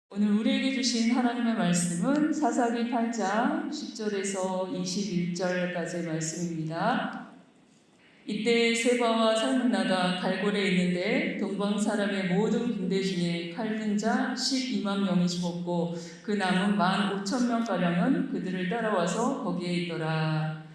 오늘 우리에게 주신 하나님의 말씀은 사사기 8장 10절에서 21절까지의 말씀입니다. 이때 세바와 살문나가 갈골에 있는데 동방 사람의 모든 군대 중에 칼든 자 12만 명이 죽었고 그 남은 15,000명가량은 그들을 따라와서 거기에 있더라.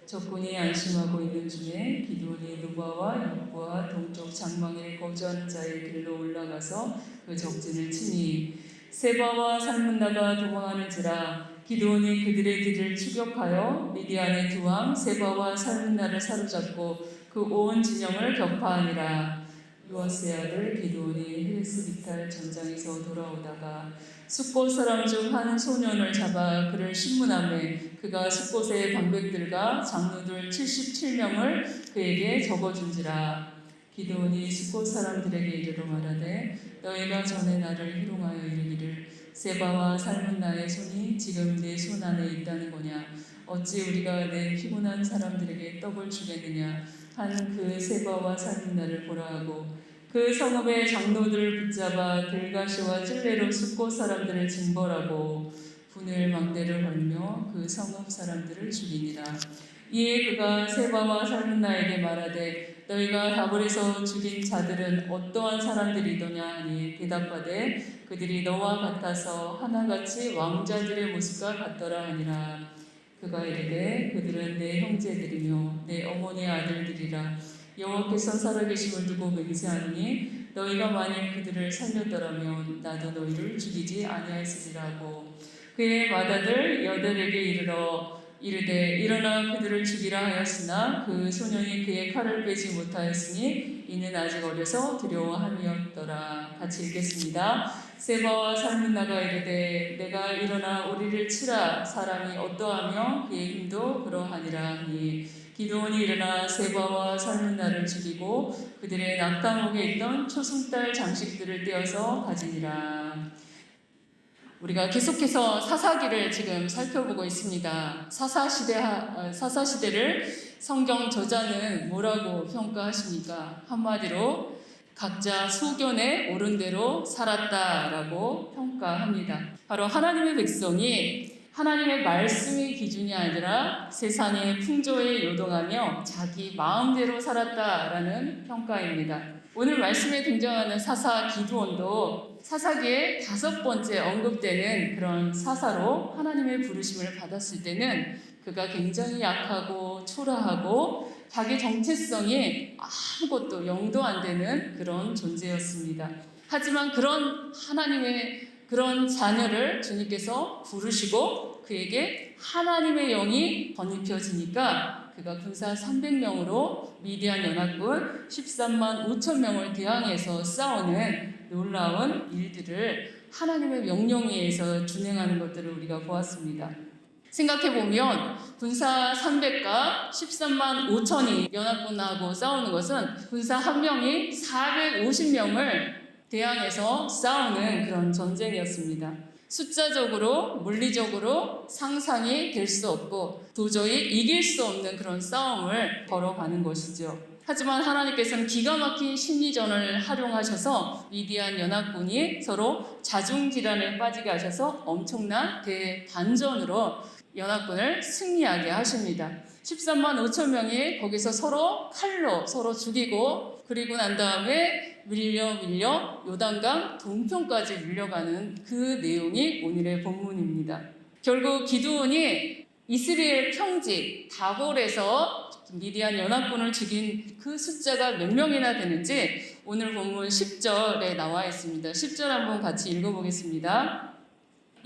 적군이 안심하고 있는 중에 기드온이 누바와 욕부와 동쪽 장막에 거주하는 자의 길로 올라가서 그 적진을 치니 세바와 살문나가 도망하는지라 기드온이 그들의 길을 추격하여 미디안의 두 왕 세바와 살문나를 사로잡고 그 온 진영을 격파하니라. 요아스의 아들 기드온이 헬스기탈 전장에서 돌아오다가 숫곳 사람 중 한 소년을 잡아 그를 신문하매 그가 숫곳의 방백들과 장로들 77명을 그에게 적어준지라. 기드온이 숫곳 사람들에게 이르러 말하되 너희가 전에 나를 희롱하여 이르기를 세바와 살문나의 손이 지금 내 손 안에 있다는 거냐. 어찌 우리가 내 피곤한 사람들에게 떡을 주겠느냐 한 그 세바와 살문나를 보라 하고 그 성읍의 장로들을 붙잡아 들가시와 찔레로 숫곳 사람들을 징벌하고 분을 망대를 걸며 그 성읍 사람들을 죽이니라. 이에 그가 세바와 살문나에게 말하되 너희가 다볼에서 죽인 자들은 어떠한 사람들이더냐 하니 대답하되 그들이 너와 같아서 하나같이 왕자들의 모습과 같더라 하니라. 그가 이르되 그들은 내 형제들이며 내 어머니의 아들들이라. 여호와께서 살아계심을 두고 맹세하노니 너희가 만일 그들을 살렸더라면 나도 너희를 죽이지 아니하였으리라고. 그의 맏아들 여덟에게 이르러 이르되 일어나 그들을 죽이라 하였으나 그 소년이 그의 칼을 빼지 못하였으니 이는 아직 어려서 두려워함이었더라. 같이 읽겠습니다. 세바와 살문나가 이르되 내가 일어나 우리를 치라 사람이 어떠하며 그의 힘도 그러하니라 하니 기드온이 일어나 세바와 살문나를 죽이고 그들의 낙타목에 있던 초승달 장식들을 떼어서 가지니라. 우리가 계속해서 사사기를 지금 살펴보고 있습니다. 사사시대를 성경 저자는 뭐라고 평가하십니까? 한마디로 각자 소견에 옳은 대로 살았다라고 평가합니다. 바로 하나님의 백성이 하나님의 말씀이 기준이 아니라 세상의 풍조에 요동하며 자기 마음대로 살았다라는 평가입니다. 오늘 말씀에 등장하는 사사 기드온도 사사기의 5번째 언급되는 그런 사사로 하나님의 부르심을 받았을 때는 그가 굉장히 약하고 초라하고 자기 정체성이 아무것도 영도 안 되는 그런 존재였습니다. 하지만 그런 하나님의 그런 자녀를 주님께서 부르시고 그에게 하나님의 영이 덧입혀지니까 그가 군사 300명으로 미디안 연합군 13만 5천 명을 대항해서 싸우는 놀라운 일들을 하나님의 명령에 의해서 준행하는 것들을 우리가 보았습니다. 생각해보면 군사 300과 13만 5천이 연합군하고 싸우는 것은 군사 한 명이 450명을 대항해서 싸우는 그런 전쟁이었습니다. 숫자적으로, 물리적으로 상상이 될 수 없고 도저히 이길 수 없는 그런 싸움을 걸어가는 것이죠. 하지만 하나님께서는 기가 막힌 심리전을 활용하셔서 미디안 연합군이 서로 자중질환에 빠지게 하셔서 엄청난 대반전으로 연합군을 승리하게 하십니다. 13만 5천 명이 거기서 서로 칼로 서로 죽이고 그리고 난 다음에 밀려 요단강 동편까지 밀려가는 그 내용이 오늘의 본문입니다. 결국 기드온이 이스라엘 평지 다볼에서 미디안 연합군을 죽인 그 숫자가 몇 명이나 되는지 오늘 본문 10절에 나와 있습니다. 10절 한번 같이 읽어보겠습니다.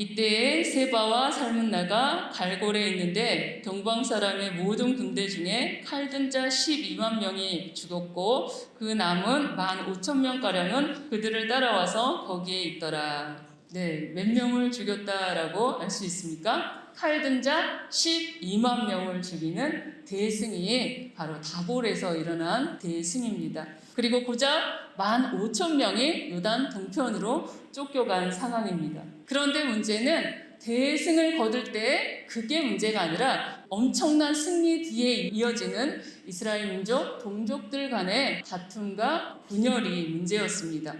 이때에 세바와 살문나가 갈골에 있는데 동방 사람의 모든 군대 중에 칼든 자 12만 명이 죽었고 그 남은 15,000명가량은 그들을 따라와서 거기에 있더라. 네, 몇 명을 죽였다라고 알 수 있습니까? 칼든 자 12만 명을 죽이는 대승이 바로 다볼에서 일어난 대승입니다. 그리고 고작 15,000명이 요단 동편으로 쫓겨간 상황입니다. 그런데 문제는 대승을 거둘 때 그게 문제가 아니라 엄청난 승리 뒤에 이어지는 이스라엘 민족 동족들 간의 다툼과 분열이 문제였습니다.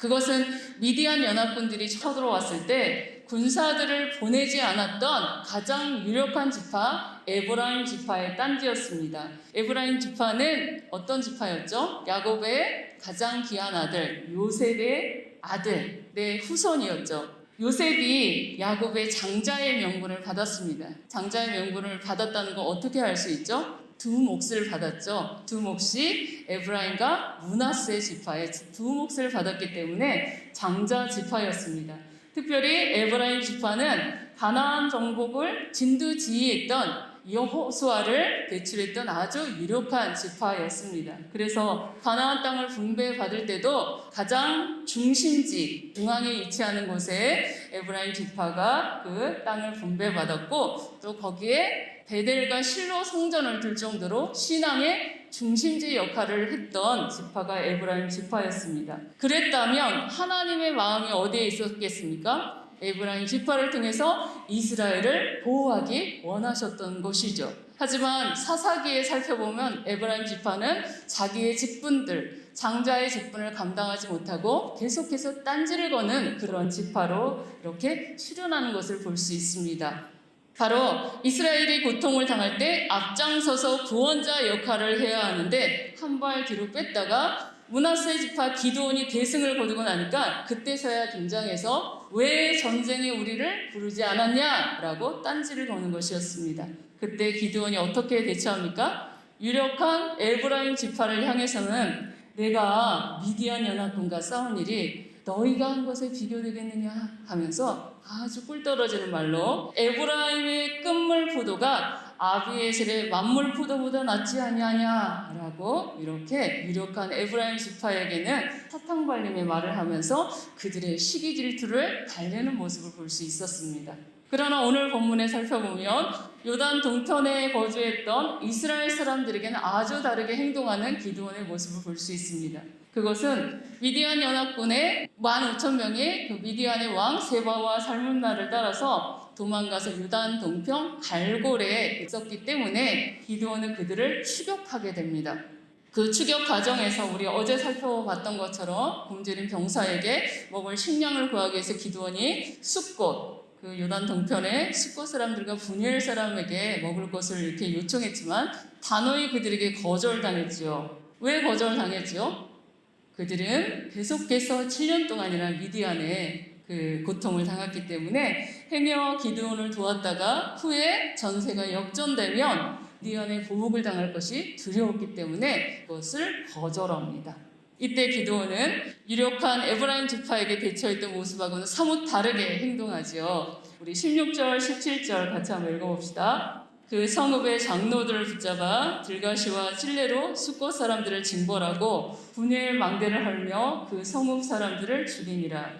그것은 미디안 연합군들이 쳐들어왔을 때 군사들을 보내지 않았던 가장 유력한 지파 에브라임 지파의 딴지였습니다. 에브라임 지파는 어떤 지파였죠? 야곱의 가장 귀한 아들 요셉의 아들의 후손이었죠. 요셉이 야곱의 장자의 명분을 받았습니다. 장자의 명분을 받았다는 거 어떻게 알 수 있죠? 두 몫을 받았죠. 두 몫이 에브라임과 므낫세 지파의 두 몫을 받았기 때문에 장자 지파였습니다. 특별히 에브라임 지파는 가나안 정복을 진두지휘했던 여호수아를 배출했던 아주 유력한 지파였습니다. 그래서 가나안 땅을 분배받을 때도 가장 중심지, 중앙에 위치하는 곳에 에브라임 지파가 그 땅을 분배받았고 또 거기에 베델과 실로 성전을 둘 정도로 신앙의 중심지 역할을 했던 지파가 에브라임 지파였습니다. 그랬다면 하나님의 마음이 어디에 있었겠습니까? 에브라임 지파를 통해서 이스라엘을 보호하기 원하셨던 것이죠. 하지만 사사기에 살펴보면 에브라임 지파는 자기의 직분들, 장자의 직분을 감당하지 못하고 계속해서 딴지를 거는 그런 지파로 이렇게 출현하는 것을 볼 수 있습니다. 바로 이스라엘이 고통을 당할 때 앞장서서 구원자 역할을 해야 하는데 한 발 뒤로 뺐다가 므낫세 지파 기드온이 대승을 거두고 나니까 그때서야 등장해서 왜 전쟁에 우리를 부르지 않았냐라고 딴지를 거는 것이었습니다. 그때 기드온이 어떻게 대처합니까? 유력한 에브라임 지파를 향해서는 내가 미디안 연합군과 싸운 일이 너희가 한 것에 비교되겠느냐 하면서 아주 꿀 떨어지는 말로 에브라임의 끝물 포도가 아비에셀의 만물 포도보다 낫지 아니하냐라고 이렇게 유력한 에브라임 지파에게는 사탕발림의 말을 하면서 그들의 시기 질투를 달래는 모습을 볼 수 있었습니다. 그러나 오늘 본문에 살펴보면 요단 동편에 거주했던 이스라엘 사람들에게는 아주 다르게 행동하는 기드온의 모습을 볼 수 있습니다. 그것은 미디안 연합군의 15,000명이 그 미디안의 왕 세바와 살문나를 따라서 도망가서 요단 동편 갈골에 있었기 때문에 기드온은 그들을 추격하게 됩니다. 그 추격 과정에서 우리 어제 살펴봤던 것처럼 굶주린 병사에게 먹을 식량을 구하기 위해서 기드온이 숫꽃, 그 요단 동편의 숫꽃 사람들과 분이엘 사람에게 먹을 것을 이렇게 요청했지만 단호히 그들에게 거절당했지요. 왜 거절당했지요? 그들은 계속해서 7년 동안이나 미디안에 그 고통을 당했기 때문에 행여 기드온을 도왔다가 후에 전세가 역전되면 미디안의 보복을 당할 것이 두려웠기 때문에 그것을 거절합니다. 이때 기드온은 유력한 에브라임 지파에게 대처했던 모습하고는 사뭇 다르게 행동하지요. 우리 16절, 17절 같이 한번 읽어봅시다. 그 성읍의 장로들을 붙잡아 들가시와 찔레로 숫곳 사람들을 징벌하고 분열 망대를 헐며 그 성읍 사람들을 죽이니라.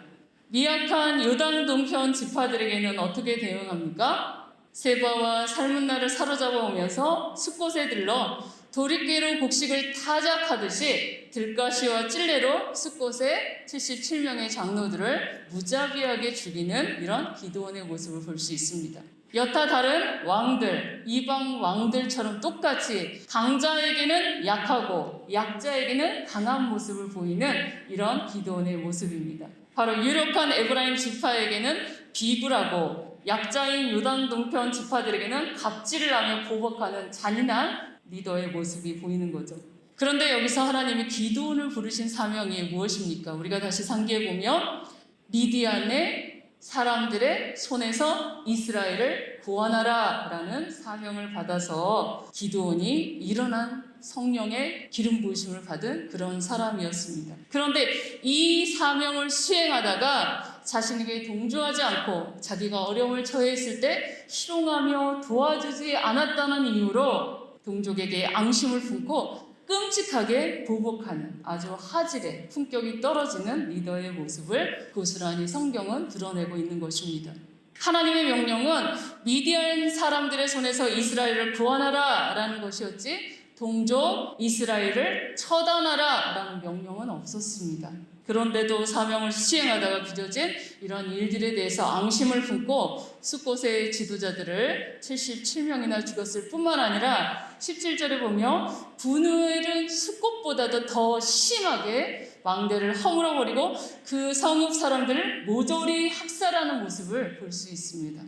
미약한 요단 동편 지파들에게는 어떻게 대응합니까? 세바와 살문나를 사로잡아 오면서 숫곳에 들러 도리깨로 곡식을 타작하듯이 들가시와 찔레로 숫곳의 77명의 장로들을 무자비하게 죽이는 이런 기드온의 모습을 볼 수 있습니다. 여타 다른 왕들, 이방 왕들처럼 똑같이 강자에게는 약하고 약자에게는 강한 모습을 보이는 이런 기드온의 모습입니다. 바로 유력한 에브라임 지파에게는 비굴하고 약자인 요단 동편 지파들에게는 갑질을 하며 보복하는 잔인한 리더의 모습이 보이는 거죠. 그런데 여기서 하나님이 기드온을 부르신 사명이 무엇입니까? 우리가 다시 상기해 보면 미디안의 사람들의 손에서 이스라엘을 구원하라 라는 사명을 받아서 기드온이 일어난 성령의 기름 부으심을 받은 그런 사람이었습니다. 그런데 이 사명을 수행하다가 자신에게 동조하지 않고 자기가 어려움을 처해 있을 때 희롱하며 도와주지 않았다는 이유로 동족에게 앙심을 품고 끔찍하게 보복하는 아주 하질의 품격이 떨어지는 리더의 모습을 고스란히 성경은 드러내고 있는 것입니다. 하나님의 명령은 미디안 사람들의 손에서 이스라엘을 구원하라 라는 것이었지 동족 이스라엘을 처단하라 라는 명령은 없었습니다. 그런데도 사명을 수행하다가 빚어진 이런 일들에 대해서 앙심을 품고 숫곳의 지도자들을 77명이나 죽였을 뿐만 아니라 17절에 보면 분우엘은 숫곳보다도 더 심하게 망대를 허물어버리고 그 성읍 사람들을 모조리 학살하는 모습을 볼 수 있습니다.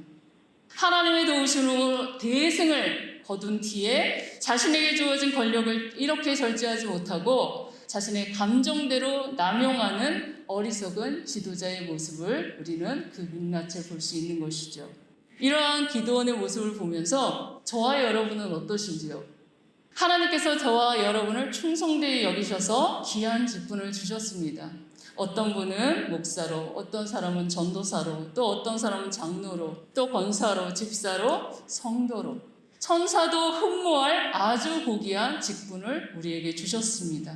하나님의 도우심으로 대승을 거둔 뒤에 자신에게 주어진 권력을 이렇게 절제하지 못하고 자신의 감정대로 남용하는 어리석은 지도자의 모습을 우리는 그 민낯에 볼 수 있는 것이죠. 이러한 기드온의 모습을 보면서 저와 여러분은 어떠신지요? 하나님께서 저와 여러분을 충성되이 여기셔서 귀한 직분을 주셨습니다. 어떤 분은 목사로, 어떤 사람은 전도사로, 또 어떤 사람은 장로로, 또 권사로, 집사로, 성도로, 천사도 흠모할 아주 고귀한 직분을 우리에게 주셨습니다.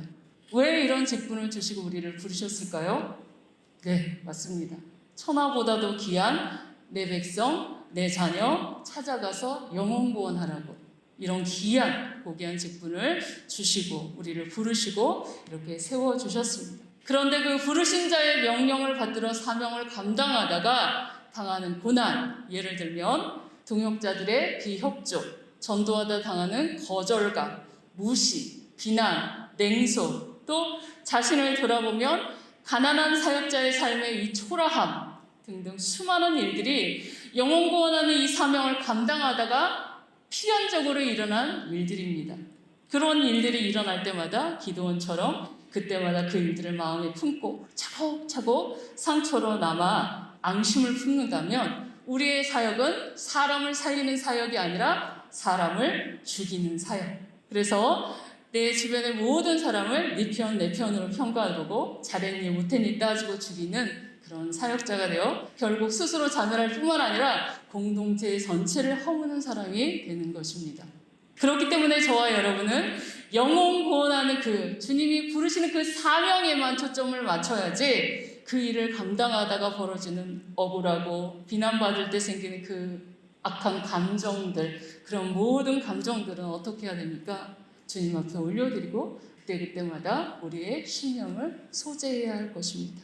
왜 이런 직분을 주시고 우리를 부르셨을까요? 네, 맞습니다. 천하보다도 귀한 내 백성, 내 자녀 찾아가서 영혼 구원하라고 이런 귀한 고귀한 직분을 주시고 우리를 부르시고 이렇게 세워주셨습니다. 그런데 그 부르신 자의 명령을 받들어 사명을 감당하다가 당하는 고난, 예를 들면 동역자들의 비협조, 전도하다 당하는 거절감, 무시, 비난, 냉소, 또 자신을 돌아보면 가난한 사역자의 삶의 이 초라함 등등 수많은 일들이 영혼 구원하는 이 사명을 감당하다가 필연적으로 일어난 일들입니다. 그런 일들이 일어날 때마다 기드온처럼 그때마다 그 일들을 마음에 품고 차곡차곡 상처로 남아 앙심을 품는다면 우리의 사역은 사람을 살리는 사역이 아니라 사람을 죽이는 사역. 그래서 내 주변의 모든 사람을 네 편, 내 편으로 평가하고 잘했니, 못했니 따지고 죽이는 그런 사역자가 되어 결국 스스로 자멸할 뿐만 아니라 공동체 전체를 허무는 사람이 되는 것입니다. 그렇기 때문에 저와 여러분은 영혼 구원하는 그 주님이 부르시는 그 사명에만 초점을 맞춰야지 그 일을 감당하다가 벌어지는 억울하고 비난받을 때 생기는 그 악한 감정들, 그런 모든 감정들은 어떻게 해야 됩니까? 주님 앞에 올려드리고 그때마다 우리의 심령을 소재해야 할 것입니다.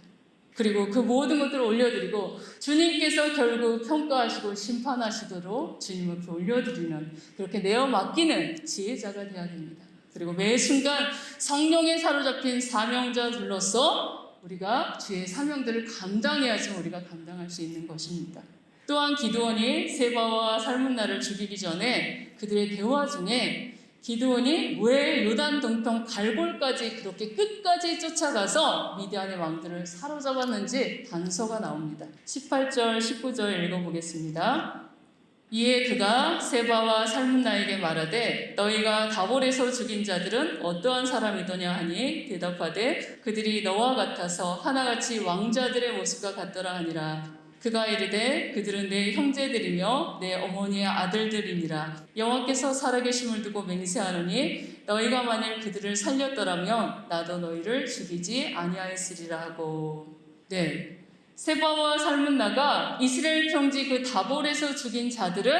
그리고 그 모든 것들을 올려드리고 주님께서 결국 평가하시고 심판하시도록 주님 앞에 올려드리는 그렇게 내어 맡기는 지혜자가 되어야 됩니다. 그리고 매 순간 성령에 사로잡힌 사명자들로서 우리가 주의 사명들을 감당해야지 우리가 감당할 수 있는 것입니다. 또한 기드온이 세바와 살문나를 죽이기 전에 그들의 대화 중에 기드온이 왜 요단 동편 갈골까지 그렇게 끝까지 쫓아가서 미디안의 왕들을 사로잡았는지 단서가 나옵니다. 18절, 19절 읽어보겠습니다. 이에 그가 세바와 살문나에게 말하되 너희가 다볼에서 죽인 자들은 어떠한 사람이더냐 하니 대답하되 그들이 너와 같아서 하나같이 왕자들의 모습과 같더라 하니라. 그가 이르되 그들은 내 형제들이며 내 어머니의 아들들이니라. 여호와께서 살아계심을 두고 맹세하노니 너희가 만일 그들을 살렸더라면 나도 너희를 죽이지 아니하였으리라 하고. 네, 세바와 살문나가 이스라엘 평지 그 다볼에서 죽인 자들은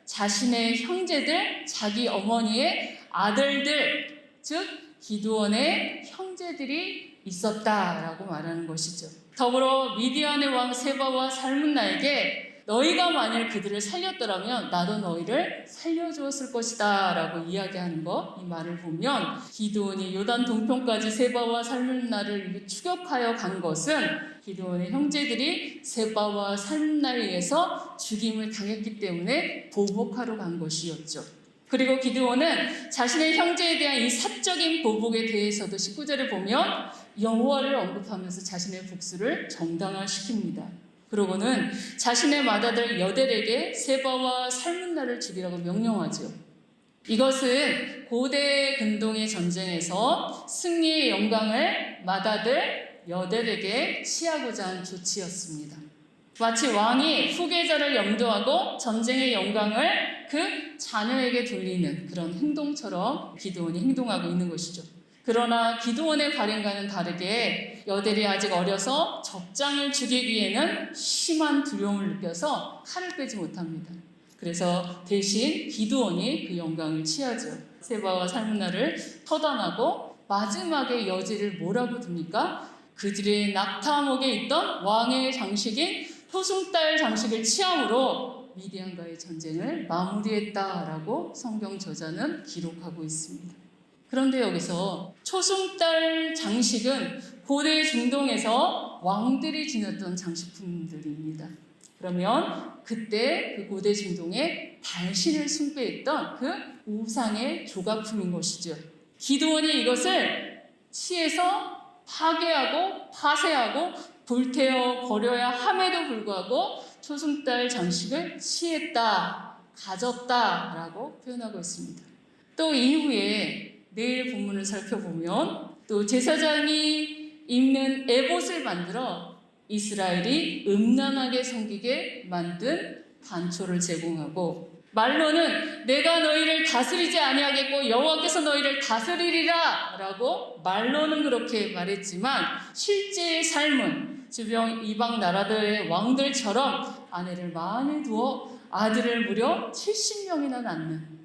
자신의 형제들, 자기 어머니의 아들들, 즉 기드온의 형제들이 있었다라고 말하는 것이죠. 더불어 미디안의 왕 세바와 살문나에게 너희가 만일 그들을 살렸더라면 나도 너희를 살려주었을 것이다 라고 이야기하는 것, 이 말을 보면 기드온이 요단 동편까지 세바와 살문나를 추격하여 간 것은 기드온의 형제들이 세바와 살문나에 의해서 죽임을 당했기 때문에 보복하러 간 것이었죠. 그리고 기드온은 자신의 형제에 대한 이 사적인 보복에 대해서도 19절을 보면 여호와를 언급하면서 자신의 복수를 정당화시킵니다. 그러고는 자신의 맏아들 여델에게 세바와 살문나를 죽이라고 명령하죠. 이것은 고대 근동의 전쟁에서 승리의 영광을 맏아들 여델에게 취하고자 한 조치였습니다. 마치 왕이 후계자를 염두하고 전쟁의 영광을 그 자녀에게 돌리는 그런 행동처럼 기드온이 행동하고 있는 것이죠. 그러나 기드온의 발행과는 다르게 여델이 아직 어려서 적장을 죽이기에는 심한 두려움을 느껴서 칼을 빼지 못합니다. 그래서 대신 기드온이 그 영광을 취하죠. 세바와 살문나를 처단하고 마지막에 여지를 뭐라고 둡니까? 그들의 낙타목에 있던 왕의 장식인 토승달 장식을 취함으로 미디안과의 전쟁을 마무리했다라고 성경 저자는 기록하고 있습니다. 그런데 여기서 초승달 장식은 고대 중동에서 왕들이 지녔던 장식품들입니다. 그러면 그때 그 고대 중동에 달신을 숭배했던 그 우상의 조각품인 것이죠. 기드온이 이것을 취해서 파괴하고 파쇄하고 불태워 버려야 함에도 불구하고 초승달 장식을 취했다, 가졌다라고 표현하고 있습니다. 또 이후에 내일 본문을 살펴보면 또 제사장이 입는 에봇을 만들어 이스라엘이 음란하게 섬기게 만든 단초를 제공하고, 말로는 내가 너희를 다스리지 아니하겠고 여호와께서 너희를 다스리리라 라고 말로는 그렇게 말했지만 실제의 삶은 주변 이방 나라들의 왕들처럼 아내를 많이 두어 아들을 무려 70명이나 낳는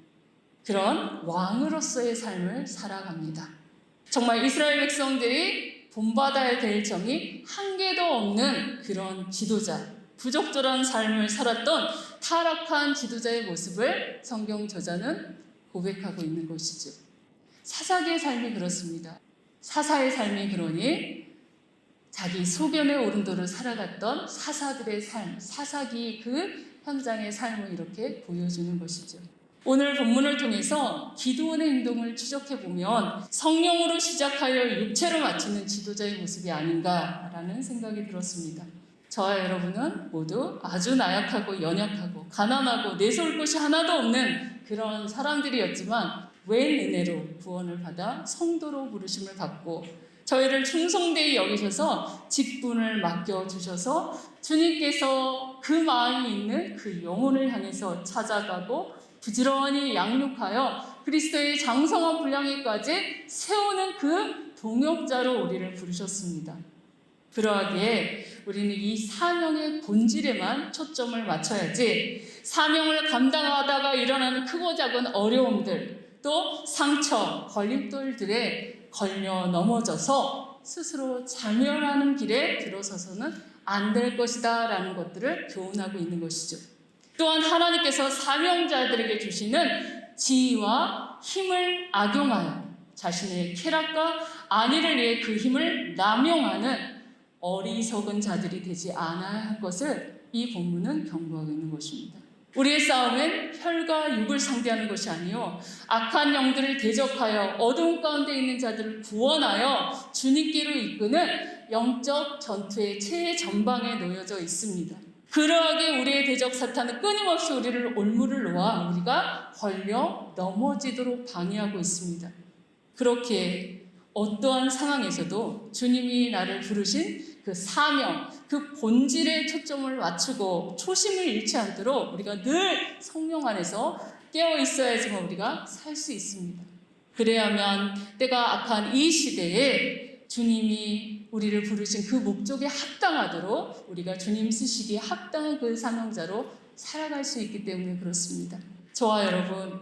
그런 왕으로서의 삶을 살아갑니다. 정말 이스라엘 백성들이 본받아야 될 점이 한 개도 없는 그런 지도자, 부적절한 삶을 살았던 타락한 지도자의 모습을 성경 저자는 고백하고 있는 것이죠. 사사기의 삶이 그렇습니다. 사사의 삶이 그러니 자기 소견의 오른도를 살아갔던 사사들의 삶, 사사기 그 현장의 삶을 이렇게 보여주는 것이죠. 오늘 본문을 통해서 기드온의 행동을 추적해보면 성령으로 시작하여 육체로 마치는 지도자의 모습이 아닌가라는 생각이 들었습니다. 저와 여러분은 모두 아주 나약하고 연약하고 가난하고 내세울 것이 하나도 없는 그런 사람들이었지만 웬 은혜로 구원을 받아 성도로 부르심을 받고 저희를 충성되이 여기셔서 직분을 맡겨주셔서 주님께서 그 마음이 있는 그 영혼을 향해서 찾아가고 부지런히 양육하여 그리스도의 장성한 분량에까지 세우는 그 동역자로 우리를 부르셨습니다. 그러하기에 우리는 이 사명의 본질에만 초점을 맞춰야지 사명을 감당하다가 일어나는 크고 작은 어려움들 또 상처, 걸림돌들에 걸려 넘어져서 스스로 자멸하는 길에 들어서서는 안 될 것이다 라는 것들을 교훈하고 있는 것이죠. 또한 하나님께서 사명자들에게 주시는 지위와 힘을 악용하여 자신의 쾌락과 안위를 위해 그 힘을 남용하는 어리석은 자들이 되지 않아야 할 것을 이 본문은 경고하고 있는 것입니다. 우리의 싸움은 혈과 육을 상대하는 것이 아니요 악한 영들을 대적하여 어두운 가운데 있는 자들을 구원하여 주님께로 이끄는 영적 전투의 최전방에 놓여져 있습니다. 그러하게 우리의 대적 사탄은 끊임없이 우리를 올무를 놓아 우리가 걸려 넘어지도록 방해하고 있습니다. 그렇게 어떠한 상황에서도 주님이 나를 부르신 그 사명, 그 본질에 초점을 맞추고 초심을 잃지 않도록 우리가 늘 성령 안에서 깨어 있어야지만 우리가 살 수 있습니다. 그래야만 때가 악한 이 시대에 주님이 우리를 부르신 그 목적에 합당하도록 우리가 주님 쓰시기에 합당한 그 사명자로 살아갈 수 있기 때문에 그렇습니다. 저와 여러분,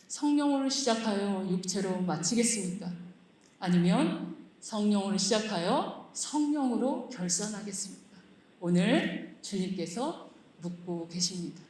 성령으로 시작하여 육체로 마치겠습니까? 아니면 성령으로 시작하여 성령으로 결산하겠습니까? 오늘 주님께서 묻고 계십니다.